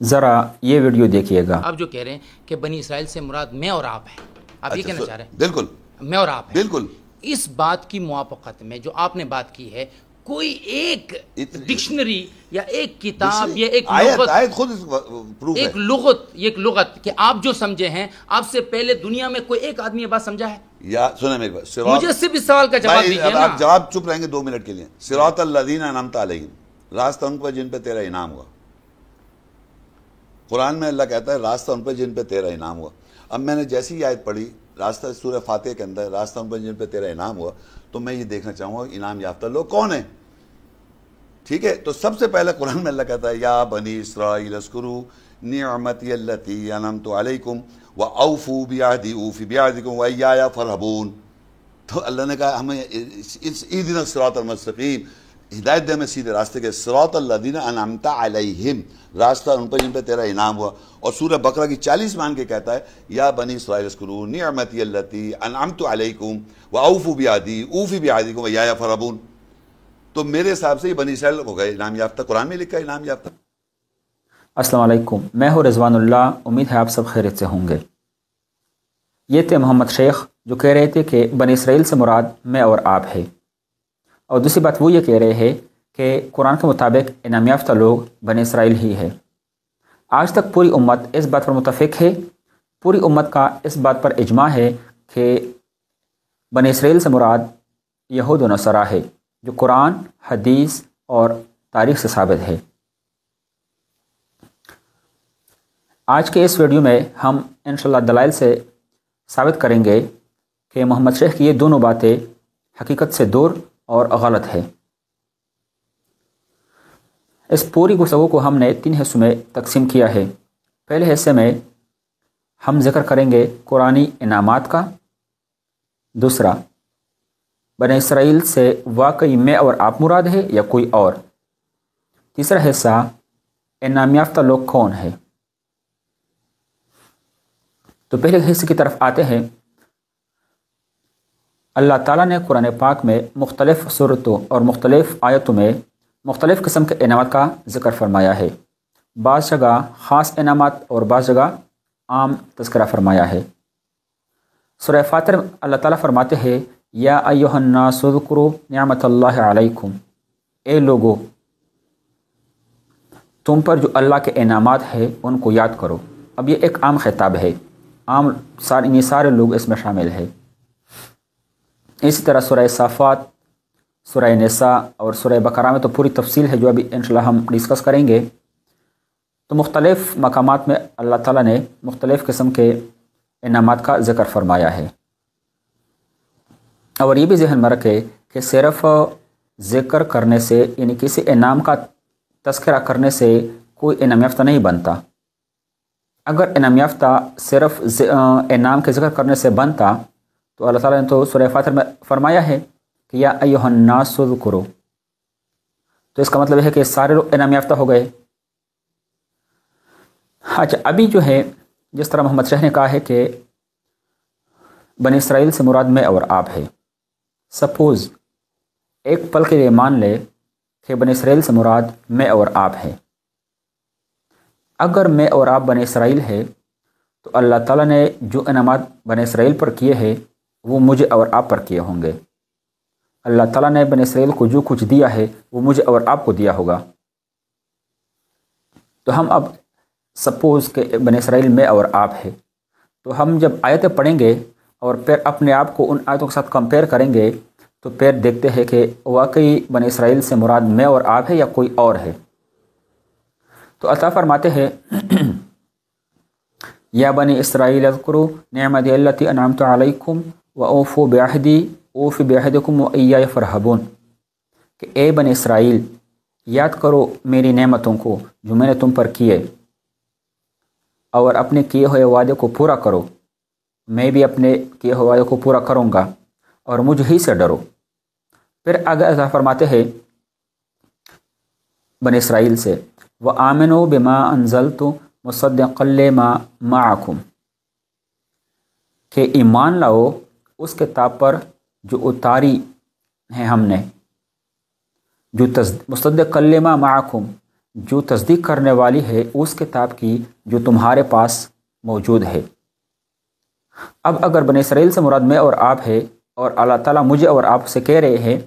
ذرا یہ ویڈیو دیکھیے گا۔ آپ جو کہہ رہے ہیں کہ بنی اسرائیل سے مراد میں اور آپ ہیں، آپ یہ کہنا چاہ رہے ہیں؟ بالکل میں اور آپ ہیں، بالکل۔ اس بات کی موافقت میں جو آپ نے بات کی ہے، کوئی ایک ڈکشنری یا ایک کتاب یا ایک لغت، آیت خود پروف ہے، ایک لغت کہ آپ جو سمجھے ہیں، آپ سے پہلے دنیا میں کوئی ایک آدمی یہ بات سمجھا ہے؟ یا سنیں میری بات، مجھے صرف اس سوال کا جواب دیجیے نا۔ آپ جواب چپ رہیں گے 2 منٹ کے لیے۔ صراط الذین انعمت علیہم، راستہ ان پر جن پہ تیرا انعام ہوا۔ قرآن میں اللہ کہتا ہے راستہ ان پہ جن پہ تیرا انعام ہوا۔ اب میں نے جیسی آیت پڑھی راستہ سورہ فاتحہ کے اندر، راستہ ان پر جن پہ تیرا انعام ہوا، تو میں یہ دیکھنا چاہوں گا انعام یافتہ لوگ کون ہیں۔ ٹھیک ہے، تو سب سے پہلے قرآن میں اللہ کہتا ہے یا بنی اسرائیل اذکروا نعمتی التی انعمت علیکم واوفوا بعہدی اوف بعہدکم وایایا فارہبون۔ تو اللہ نے کہا ہمیں اہدنا الصراط المستقیم، ہدایت دے ہمیں سیدھے راستے کے، صراط الذین انعمت علیہم، راستہ ان پر جن پہ تیرا انعام ہوا۔ اور سورہ بقرہ کی 40 مان کے کہتا ہے یا بنی اسرائیل اذکروا نعمتی التی انعمت علیکم واوفوا بعہدی اوف بعہدکم وایایا فارہبون۔ تو میرے حساب سے یہ بنی اسرائیل ہو گئے انعام یافتہ، قرآن میں لکھا ہے انعام یافتہ۔ السلام علیکم، میں ہوں رضوان اللہ، امید ہے آپ سب خیریت سے ہوں گے۔ یہ تھے محمد شیخ جو کہہ رہے تھے کہ بنی اسرائیل سے مراد میں اور آپ ہے، اور دوسری بات وہ یہ کہہ رہے ہیں کہ قرآن کے مطابق انعام یافتہ لوگ بنی اسرائیل ہی ہے۔ آج تک پوری امت اس بات پر متفق ہے، پوری امت کا اس بات پر اجماع ہے کہ بنی اسرائیل سے مراد یہود و نصارہ ہے، جو قرآن، حدیث اور تاریخ سے ثابت ہے۔ آج کے اس ویڈیو میں ہم انشاءاللہ دلائل سے ثابت کریں گے کہ محمد شیخ کی یہ دونوں باتیں حقیقت سے دور اور غلط ہے۔ اس پوری گفتگو کو ہم نے 3 حصوں میں تقسیم کیا ہے۔ پہلے حصے میں ہم ذکر کریں گے قرآنی انعامات کا، دوسرا بنی اسرائیل سے واقعی میں اور آپ مراد ہے یا کوئی اور، تیسرا حصہ انعام یافتہ لوگ کون ہے۔ تو پہلے حصے کی طرف آتے ہیں۔ اللہ تعالیٰ نے قرآن پاک میں مختلف صورتوں اور مختلف آیتوں میں مختلف قسم کے انعامات کا ذکر فرمایا ہے۔ بعض جگہ خاص انعامات اور بعض جگہ عام تذکرہ فرمایا ہے۔ سورہ فاتر اللہ تعالیٰ فرماتے ہیں یا ایھا الناس اذکروا نعمت اللہ علیکم، اے لوگو تم پر جو اللہ کے انعامات ہیں ان کو یاد کرو۔ اب یہ ایک عام خطاب ہے، عام سارے لوگ اس میں شامل ہیں۔ اسی طرح سورہ صافات، سورہ نساء اور سورہ بقرہ میں تو پوری تفصیل ہے جو ابھی انشاءاللہ ہم ڈسکس کریں گے۔ تو مختلف مقامات میں اللہ تعالیٰ نے مختلف قسم کے انعامات کا ذکر فرمایا ہے۔ اور یہ بھی ذہن میں رکھے کہ صرف ذکر کرنے سے، یعنی کسی انعام کا تذکرہ کرنے سے کوئی انعام یافتہ نہیں بنتا۔ اگر انعام یافتہ صرف انعام کے ذکر کرنے سے بنتا تو اللہ تعالیٰ نے تو سورہ فاتر میں فرمایا ہے کہ یا ایھا الناس اذکروا، تو اس کا مطلب ہے کہ سارے لوگ انعام یافتہ ہو گئے۔ اچھا، ابھی جو ہے جس طرح محمد شیخ نے کہا ہے کہ بنی اسرائیل سے مراد میں اور آپ ہے، سپوز ایک پل کے لیے مان لے کہ بنی اسرائیل سے مراد میں اور آپ ہے۔ اگر میں اور آپ بنی اسرائیل ہے تو اللہ تعالیٰ نے جو انعامات بنی اسرائیل پر کیے ہیں وہ مجھے اور آپ پر کیے ہوں گے۔ اللہ تعالیٰ نے بنی اسرائیل کو جو کچھ دیا ہے وہ مجھے اور آپ کو دیا ہوگا۔ تو ہم اب سپوز کہ بنی اسرائیل میں اور آپ ہے، تو ہم جب آیتیں پڑھیں گے اور پھر اپنے آپ کو ان آیتوں کے ساتھ کمپیئر کریں گے تو پھر دیکھتے ہیں کہ واقعی بنی اسرائیل سے مراد میں اور آپ ہے یا کوئی اور ہے۔ تو اللہ فرماتے ہیں یا بنی اسرائیل اذکروا نعمتی التی انعمت علیکم واوفوا بعہدی اوف بعہدکم وایایا فارہبون، کہ اے بنی اسرائیل یاد کرو میری نعمتوں کو جو میں نے تم پر کیے، اور اپنے کیے ہوئے وعدے کو پورا کرو، میں بھی اپنے کیے ہوئے وعدے کو پورا کروں گا، اور مجھ ہی سے ڈرو۔ پھر آگے اللہ فرماتے ہیں بنی اسرائیل سے وآمنوا بما انزلت مصدقا لما معکم، کہ ایمان لاؤ اس کتاب پر جو اتاری ہے ہم نے، جو مصدقا لما معکم، جو تصدیق کرنے والی ہے اس کتاب کی جو تمہارے پاس موجود ہے۔ اب اگر بنی اسرائیل سے مراد میں اور آپ ہے، اور اللہ تعالیٰ مجھے اور آپ سے کہہ رہے ہیں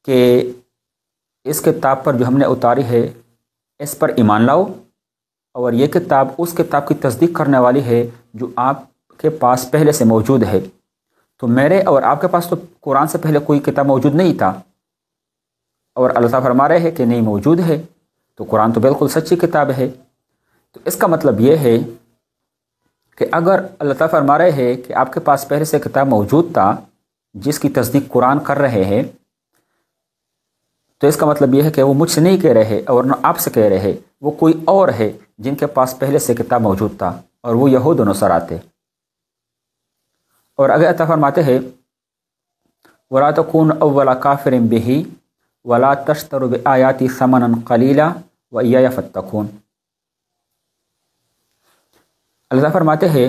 کہ اس کتاب پر جو ہم نے اتاری ہے اس پر ایمان لاؤ، اور یہ کتاب اس کتاب کی تصدیق کرنے والی ہے جو آپ کے پاس پہلے سے موجود ہے، تو میرے اور آپ کے پاس تو قرآن سے پہلے کوئی کتاب موجود نہیں تھا، اور اللہ تعالیٰ فرما رہے ہیں کہ نہیں موجود ہے، تو قرآن تو بالکل سچی کتاب ہے۔ تو اس کا مطلب یہ ہے کہ اگر اللہ تعالیٰ فرما رہے ہیں کہ آپ کے پاس پہلے سے کتاب موجود تھا جس کی تصدیق قرآن کر رہے ہیں، تو اس کا مطلب یہ ہے کہ وہ مجھ سے نہیں کہہ رہے اور نہ آپ سے کہہ رہے ہیں، وہ کوئی اور ہے جن کے پاس پہلے سے کتاب موجود تھا، اور وہ یہود و نصارہ تھے۔ اور اگر عطا فرماتے ہیں وَلَا تَكُونُ أَوَّلَ كَافِرٍ بِهِ وَلَا تَشْتَرُوا بِآيَاتِي ثَمَنًا قَلِيلًا وَإِيَّايَ فَاتَّقُونِ۔ اللہ فرماتے ہیں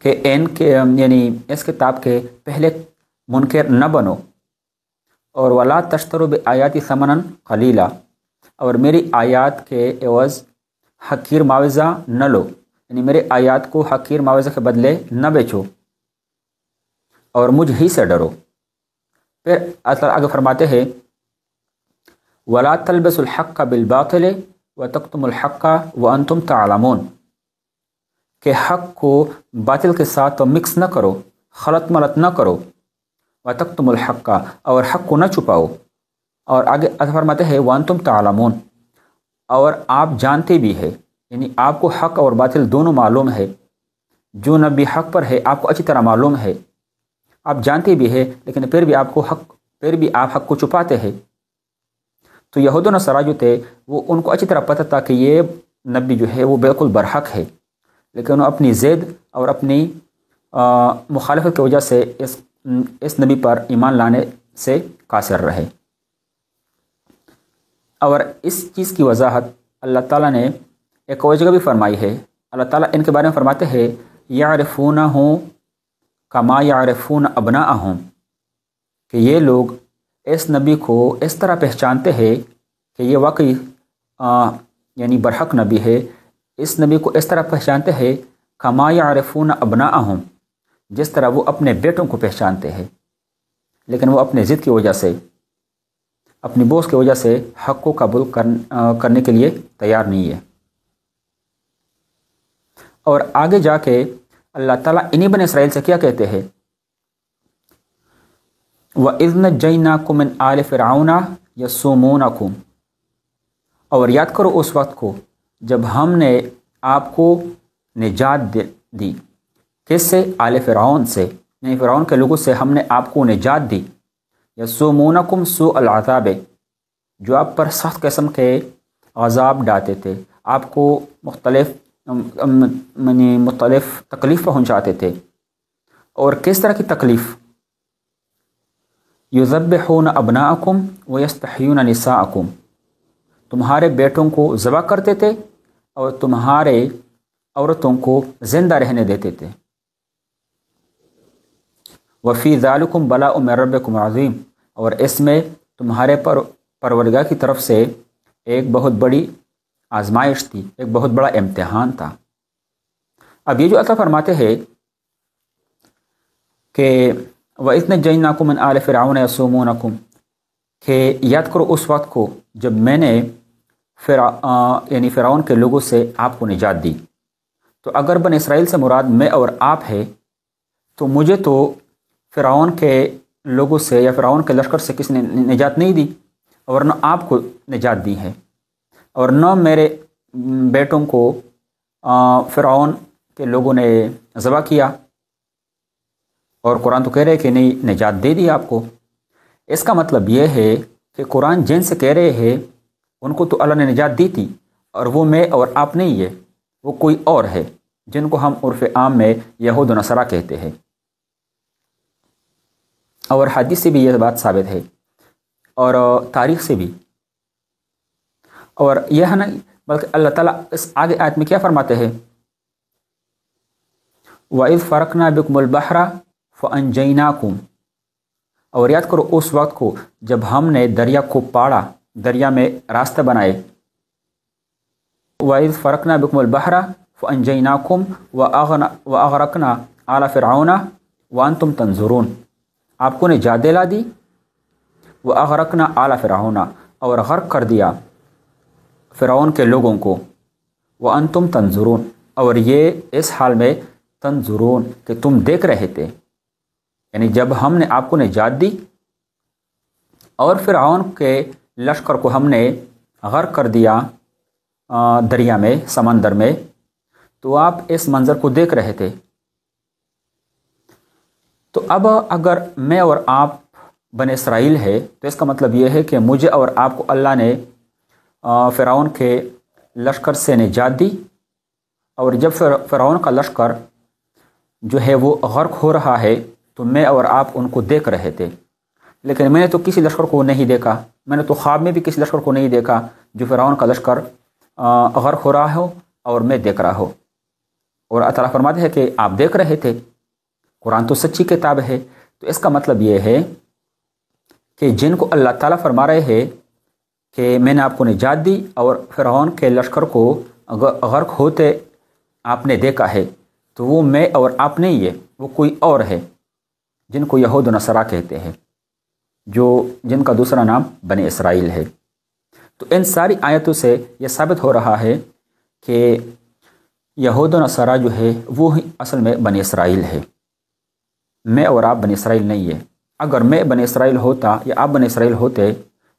کہ یعنی اس کتاب کے پہلے منکر نہ بنو، اور وَلَا تَشْتَرُوا بِآيَاتِي ثَمَنًا قَلِيلًا، اور میری آیات کے عوض حقیر معاوضہ نہ لو، یعنی میرے آیات کو حقیر معاوضہ کے بدلے نہ بیچو، اور مجھ ہی سے ڈرو۔ پھر اللہ آگے فرماتے ہیں وَلَا تَلْبِسُوا الْحَقَّ بِالْبَاطِلِ وَتَكْتُمُوا الْحَقَّ وَأَنْتُمْ تَعْلَمُونَ، کہ حق کو باطل کے ساتھ تو مکس نہ کرو، خلط ملط نہ کرو، وَتَكْتُمُوا الْحَقَّ، اور حق کو نہ چھپاؤ، اور آگے فرماتے ہیں وَأَنْتُمْ تَعْلَمُونَ، اور آپ جانتے بھی ہے، یعنی آپ کو حق اور باطل دونوں معلوم ہے، جو نبی حق پر ہے آپ کو اچھی طرح معلوم ہے، آپ جانتے بھی ہے، لیکن پھر بھی آپ حق کو چھپاتے ہیں۔ تو یہود و نصارہ جو تھے وہ ان کو اچھی طرح پتہ تھا کہ یہ نبی جو ہے وہ بالکل برحق ہے، لیکن وہ اپنی ضد اور اپنی مخالفت کی وجہ سے اس نبی پر ایمان لانے سے قاصر رہے۔ اور اس چیز کی وضاحت اللہ تعالیٰ نے ایک اور جگہ بھی فرمائی ہے۔ اللہ تعالیٰ ان کے بارے میں فرماتے ہیں یعرفونہ کما یعرفون ابناءہم، کہ یہ لوگ اس نبی کو اس طرح پہچانتے ہیں کہ یہ واقعی یعنی برحق نبی ہے، اس نبی کو اس طرح پہچانتے ہیں کما یعرفون ابناءہم، جس طرح وہ اپنے بیٹوں کو پہچانتے ہیں، لیکن وہ اپنے ضد کی وجہ سے، اپنی بوس کی وجہ سے حق کو قبول کرنے کے لیے تیار نہیں ہے۔ اور آگے جا کے اللہ تعالیٰ انہی بنی اسرائیل سے کیا کہتے ہیں وَإِذْ نَجَّيْنَاكُمْ مِنْ آلِ فِرْعَوْنَ يَسُومُونَكُمْ، اور یاد کرو اس وقت کو جب ہم نے آپ کو نجات دی، کس سے؟ آل فرعون سے، یعنی فرعون کے لوگوں سے ہم نے آپ کو نجات دی۔ یسومونکم سوء العذاب، جو آپ پر سخت قسم کے عذاب ڈالتے تھے، آپ کو مختلف تکلیف پہنچاتے تھے۔ اور کس طرح کی تکلیف؟ یذبحون ابناءکم ویستحیون نساءکم، تمہارے بیٹوں کو ذبح کرتے تھے اور تمہارے عورتوں کو زندہ رہنے دیتے تھے۔ وفی ذالکم بلاء من ربکم عظیم، اور اس میں تمہارے پروردگار کی طرف سے ایک بہت بڑی آزمائش تھی، ایک بہت بڑا امتحان تھا۔ اب یہ جو عطا فرماتے ہیں کہ وَإِذْ نَجَّيْنَاكُمْ مِنْ آلِ فِرْعَوْنَ يَسُومُونَكُمْ، کہ یاد کرو اس وقت کو جب میں نے یعنی فرعون کے لوگوں سے آپ کو نجات دی۔ تو اگر بن اسرائیل سے مراد میں اور آپ ہے، تو مجھے تو فرعون کے لوگوں سے یا فرعون کے لشکر سے کسی نے نجات نہیں دی، اور نہ آپ کو نجات دی ہے، اور نہ میرے بیٹوں کو فرعون کے لوگوں نے ذبح کیا، اور قرآن تو کہہ رہے کہ نہیں نجات دے دی آپ کو۔ اس کا مطلب یہ ہے کہ قرآن جن سے کہہ رہے ہیں ان کو تو اللہ نے نجات دی تھی، اور وہ میں اور آپ نہیں ہے، وہ کوئی اور ہے جن کو ہم عرف عام میں یہود و نصارہ کہتے ہیں۔ اور حدیث سے بھی یہ بات ثابت ہے، اور تاریخ سے بھی۔ اور یہ ہے نا، بلکہ اللہ تعالیٰ اس آگے آیت میں کیا فرماتے ہیں وَإِذْ فَرَقْنَا بِكُمُ الْبَحْرَ فَأَنْجَيْنَاكُمْ، اور یاد کرو اس وقت کو جب ہم نے دریا کو پاڑا دریا میں راستہ بنائے. وَإِذْ فَرَقْنَا بِكُمُ الْبَحْرَ فَأَنْجَيْنَاكُمْ وَأَغْرَقْنَا آلَ فِرْعَوْنَ وَأَنْتُمْ تَنْظُرُونَ. آپ کو نجات دلا دی. وَأَغْرَقْنَا آلَ فِرْعَوْنَ اور غرق کر دیا فرعون کے لوگوں کو. وَأَنْتُمْ تَنْظُرُونَ اور یہ اس حال میں تنظرون کہ تم دیکھ رہے تھے. یعنی جب ہم نے آپ کو نجات دی اور فرعون کے لشکر کو ہم نے غرق کر دیا دریا میں، سمندر میں، تو آپ اس منظر کو دیکھ رہے تھے. تو اب اگر میں اور آپ بنی اسرائیل ہے تو اس کا مطلب یہ ہے کہ مجھے اور آپ کو اللہ نے فرعون کے لشکر سے نجات دی. اور جب فرعون کا لشکر جو ہے وہ غرق ہو رہا ہے تو میں اور آپ ان کو دیکھ رہے تھے. لیکن میں نے تو کسی لشکر کو نہیں دیکھا، میں نے تو خواب میں بھی کسی لشکر کو نہیں دیکھا جو فرعون کا لشکر غرق ہو رہا ہو اور میں دیکھ رہا ہو. اور اللہ تعالیٰ فرماتے ہیں کہ آپ دیکھ رہے تھے. قرآن تو سچی کتاب ہے. تو اس کا مطلب یہ ہے کہ جن کو اللہ تعالیٰ فرما رہے ہیں کہ میں نے آپ کو نجات دی اور فرعون کے لشکر کو غرق ہوتے آپ نے دیکھا ہے، تو وہ میں اور آپ نہیں ہے، وہ کوئی اور ہے جن کو یہود و نصارہ کہتے ہیں، جن کا دوسرا نام بنی اسرائیل ہے. تو ان ساری آیتوں سے یہ ثابت ہو رہا ہے کہ یہود و نصارہ جو ہے وہ اصل میں بنی اسرائیل ہے. میں اور آپ بنی اسرائیل نہیں ہے. اگر میں بنی اسرائیل ہوتا یا آپ بنی اسرائیل ہوتے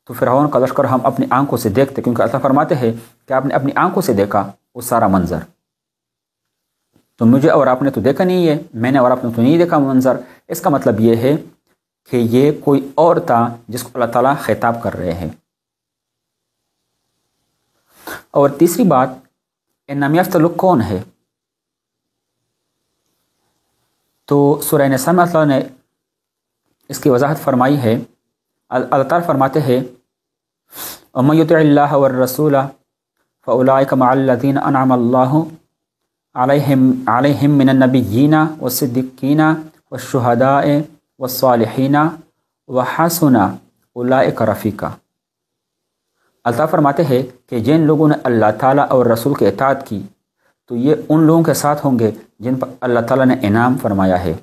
تو فرعون کا لشکر ہم اپنی آنکھوں سے دیکھتے، کیونکہ اللہ فرماتے ہیں کہ آپ نے اپنی آنکھوں سے دیکھا وہ سارا منظر. تو مجھے اور آپ نے تو دیکھا نہیں ہے، میں نے اور آپ نے تو نہیں دیکھا منظر. اس کا مطلب یہ ہے کہ یہ کوئی اور تھا جس کو اللہ تعالیٰ خطاب کر رہے ہیں. اور تیسری بات، انعام یافتہ لوگ کون ہے؟ تو سورہ نساء میں اللہ نے اس کی وضاحت فرمائی ہے. اللہ تعالیٰ فرماتے ہیں وَمَن يُطِعِ اللَّهَ وَالرَّسُولَ فَأُولَٰئِكَ مَعَ الَّذِينَ أَنْعَمَ اللَّهُ عَلَيْهِم مِّنَ النَّبِيِّينَ وَالصِّدِّيقِينَ وَالشُّهَدَاءِ وَالصَّالِحِينَ وَحَسُنَ أُولَٰئِكَ رَفِيقًا. اللہ فرماتے ہیں کہ جن لوگوں نے اللہ تعالیٰ اور رسول کی اطاعت کی تو یہ ان لوگوں کے ساتھ ہوں گے جن پر اللہ تعالیٰ نے انعام فرمایا ہے.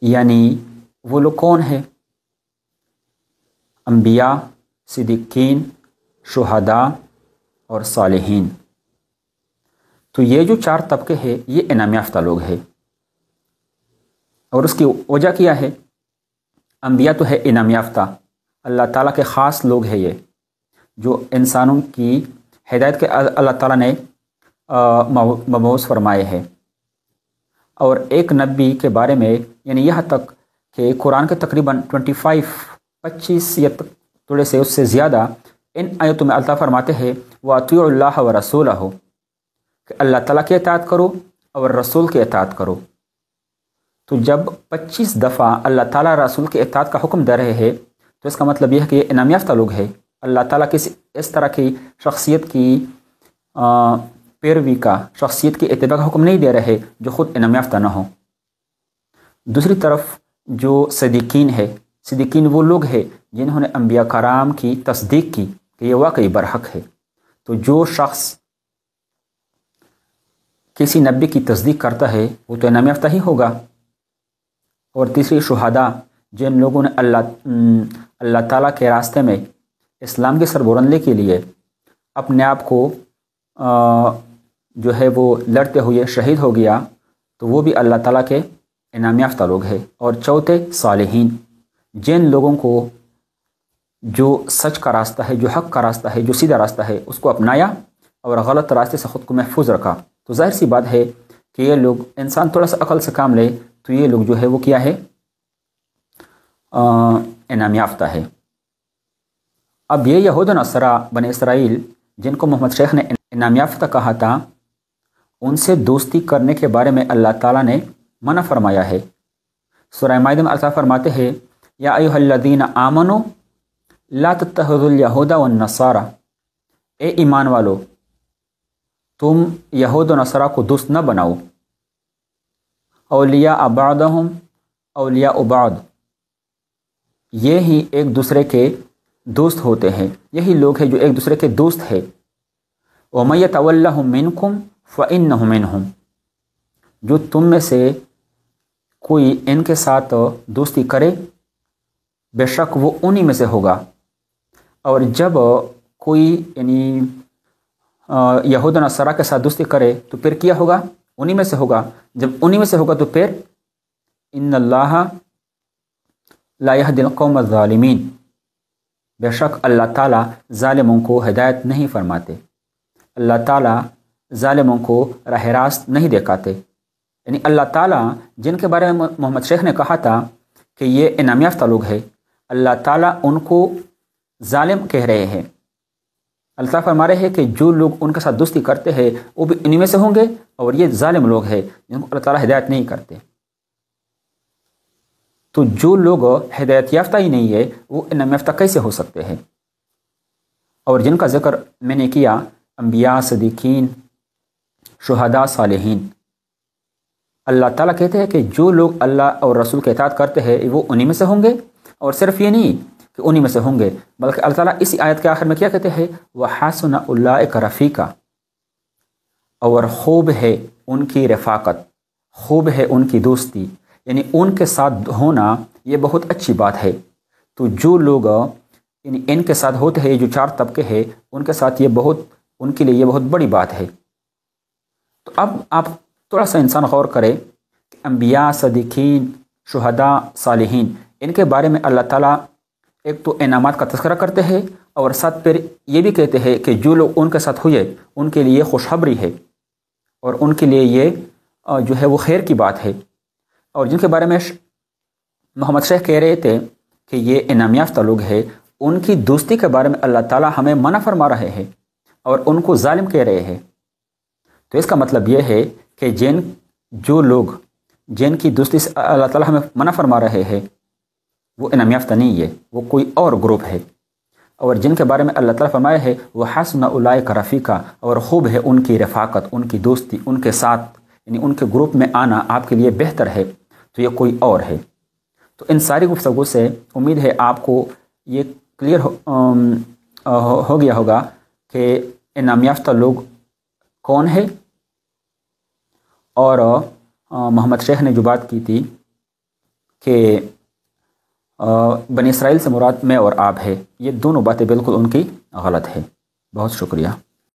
یعنی وہ لوگ کون ہیں؟ انبیاء، صدیقین، شہداء اور صالحین. تو یہ جو چار طبقے ہیں یہ انعام یافتہ لوگ ہیں. اور اس کی وجہ کیا ہے؟ انبیاء تو ہے انعام یافتہ، اللہ تعالیٰ کے خاص لوگ ہیں، یہ جو انسانوں کی ہدایت کے اللہ تعالیٰ نے مبعوث فرمائے ہیں. اور ایک نبی کے بارے میں یعنی یہاں تک کہ قرآن کے تقریباً 25 یا تھوڑے سے اس سے زیادہ ان آیتوں میں اللہ فرماتے ہیں وَأَطِیعُوا اللَّهَ وَرَسُولَهُ کہ اللہ تعالیٰ کی اطاعت کرو اور رسول کی اطاعت کرو. تو جب 25 دفعہ اللہ تعالیٰ رسول کی اطاعت کا حکم دے رہے ہیں تو اس کا مطلب یہ ہے کہ یہ انعام یافتہ لوگ ہیں. اللہ تعالیٰ کسی اس طرح کی شخصیت کی پیروی کا، شخصیت کی اتباع کا حکم نہیں دے رہے جو خود انعام یافتہ نہ ہو. دوسری طرف جو صدیقین ہے، صدیقین وہ لوگ ہیں جنہوں نے انبیاء کرام کی تصدیق کی کہ یہ واقعی برحق ہے. تو جو شخص کسی نبی کی تصدیق کرتا ہے وہ تو انعام یافتہ ہی ہوگا. اور تیسری شہداء، جن لوگوں نے اللہ تعالیٰ کے راستے میں اسلام کی سربلندی کے لیے اپنے آپ کو جو ہے وہ لڑتے ہوئے شہید ہو گیا تو وہ بھی اللہ تعالیٰ کے انعام یافتہ لوگ ہیں. اور چوتھے صالحین، جن لوگوں کو جو سچ کا راستہ ہے، جو حق کا راستہ ہے، جو سیدھا راستہ ہے اس کو اپنایا اور غلط راستے سے خود کو محفوظ رکھا. تو ظاہر سی بات ہے کہ یہ لوگ، انسان تھوڑا سا عقل سے کام لے تو یہ لوگ جو ہے وہ کیا ہے، انعام یافتہ ہے. اب یہ یہود و نصارہ بنی اسرائیل جن کو محمد شیخ نے انعام یافتہ کہا تھا، ان سے دوستی کرنے کے بارے میں اللہ تعالیٰ نے منع فرمایا ہے. سورہ مائدہ میں اللہ فرماتے ہیں یا ایھا الذین آمنوا لا تتخذوا الیہود والنصارى، اے ایمان والو تم یہود و نصارہ کو دوست نہ بناؤ. اولیاء بعضهم اولیاء بعض، یہ ہی ایک دوسرے کے دوست ہوتے ہیں، یہی لوگ ہیں جو ایک دوسرے کے دوست ہیں۔ وَمَن يَتَوَلَّهُم مِّنكُمْ فَإِنَّهُ مِنْهُمْ، جو تم میں سے کوئی ان کے ساتھ دوستی کرے بے شک وہ انہی میں سے ہوگا۔ اور جب کوئی یعنی یہود و نصارہ کے ساتھ دوستی کرے تو پھر کیا ہوگا؟ انہی میں سے ہوگا۔ جب انہی میں سے ہوگا تو پھر ان اللہ لا یہدی القوم الظالمین، بے شک اللہ تعالیٰ ظالموں کو ہدایت نہیں فرماتے، اللہ تعالیٰ ظالموں کو راہ راست نہیں دکھاتے۔ یعنی اللہ تعالیٰ جن کے بارے میں محمد شیخ نے کہا تھا کہ یہ انعام یافتہ لوگ ہیں، اللہ تعالیٰ ان کو ظالم کہہ رہے ہیں۔ اللہ تعالیٰ فرما رہے ہیں کہ جو لوگ ان کے ساتھ دوستی کرتے ہیں وہ بھی انہی میں سے ہوں گے، اور یہ ظالم لوگ ہیں جن کو اللہ تعالیٰ ہدایت نہیں کرتے۔ تو جو لوگ ہدایت یافتہ ہی نہیں ہے وہ انعام یافتہ کیسے ہو سکتے ہیں؟ اور جن کا ذکر میں نے کیا، انبیاء، صدیقین، شہداء، صالحین، اللہ تعالیٰ کہتے ہیں کہ جو لوگ اللہ اور رسول کے اطاعت کرتے ہیں وہ انہی میں سے ہوں گے۔ اور صرف یہ نہیں کہ انہی میں سے ہوں گے، بلکہ اللہ تعالیٰ اسی آیت کے آخر میں کیا کہتے ہیں؟ وَحَسُنَ أُولَٰئِكَ رَفِيقًا، اور خوب ہے ان کی رفاقت، خوب ہے ان کی دوستی، یعنی ان کے ساتھ ہونا یہ بہت اچھی بات ہے۔ تو جو لوگ یعنی ان کے ساتھ ہوتے ہیں، جو چار طبقے ہیں، ان کے ساتھ ان کے لیے یہ بہت بڑی بات ہے۔ تو اب آپ تھوڑا سا انسان غور کرے کہ انبیاء، صدیقین، شہداء، صالحین، ان کے بارے میں اللہ تعالیٰ ایک تو انعامات کا تذکرہ کرتے ہیں، اور ساتھ پھر یہ بھی کہتے ہیں کہ جو لوگ ان کے ساتھ ہوئے ان کے لیے خوشخبری ہے، اور ان کے لیے یہ جو ہے وہ خیر کی بات ہے۔ اور جن کے بارے میں محمد شیخ کہہ رہے تھے کہ یہ انعام یافتہ لوگ ہیں، ان کی دوستی کے بارے میں اللہ تعالیٰ ہمیں منع فرما رہے ہیں اور ان کو ظالم کہہ رہے ہیں۔ تو اس کا مطلب یہ ہے کہ جو لوگ جن کی دوستی سے اللہ تعالیٰ ہمیں منع فرما رہے ہیں وہ انعام یافتہ نہیں ہے، وہ کوئی اور گروپ ہے۔ اور جن کے بارے میں اللہ تعالیٰ فرمایا ہے وَحَسُنَ أُولَٰئِكَ رَفِيقًا، اور خوب ہے ان کی رفاقت، ان کی دوستی، ان کے ساتھ یعنی ان کے گروپ میں آنا آپ کے لیے بہتر ہے، تو یہ کوئی اور ہے۔ تو ان ساری گفتگو سے امید ہے آپ کو یہ کلیئر ہو گیا ہوگا کہ انعام یافتہ لوگ کون ہے، اور محمد شیخ نے جو بات کی تھی کہ بنی اسرائیل سے مراد میں اور آپ ہے، یہ دونوں باتیں بالکل ان کی غلط ہے۔ بہت شکریہ۔